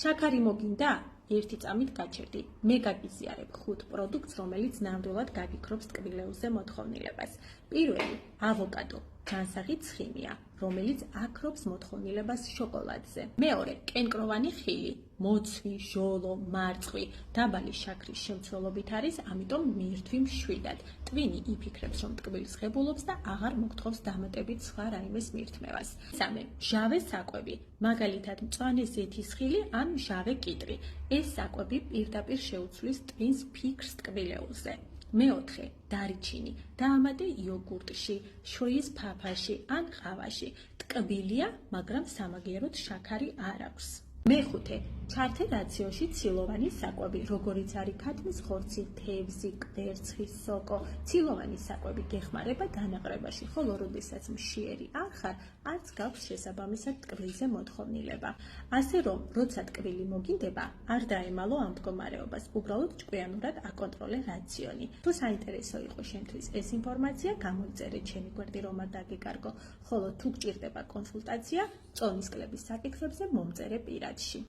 შაქარი მოგინდა? ერთი წამით გაჩერდი. მე გაგიზიარებ 5 პროდუქტს, რომელიც ნამდვილად გაგიქრობს ტკბილეულზე მოთხოვნილებას. პირველი, ავოკადო, განსაღი ცხიმია, რომელიც აქრობს მოთხოვნილებას შოკოლადზე. მეორე, კენკროვანი ხილი, მოცვი, ჟოლო, მარწყვი, დაბალი შაქრის შემცველობით არის, ამიტომ მიირთვი მშვიდად. ტვინი იფიქრებს, რომ ტკბილს ღებულობს და აღარ მოგთხოვს დამატებით სხვა რაიმეს მირთმევას. მესამე, მჟავე საკვები, მაგალითად მწვანე ზეთის ხილი ან მჟავე კიტრი. ეს საკვები პირდაპირ შეუცვლის ტვინს ფიქრს ტკბილეულზე. მეოთხე, დარიჩინი, დაამატე იოგურტში, შვრიის ფაფაში ან ყავაში. ტკბილია, მაგრამ სამაგიეროდ შაქარი არ აქვს. მეხუთე, ჩართე რაციონში ცილოვანი საკვები, როგორიც არის ქათმის ხორცი, თევზი, კვერცხი, სოკო. ცილოვანი საკვები გეხმარება განაყრებაში, ხოლო როდესაც მშიერი არ ხარ, არც გაქვს შესაბამისად ტკბილზე მოთხოვნილება. ასე რომ, როცა ტკბილი მოგინდება, არ დაემალო ამ მდგომარეობას, უბრალოდ ჭკვიანურად აკონტროლე რაციონი. თუ საინტერესო იყო შენთვის ეს ინფორმაცია, გამოიწერე ჩემი გვერდი რომ არ დაგეკარგო, ხოლო თუ გჭირდება კონსულტაცია, წონის კლების საკითხებზე მომწერე პირადში.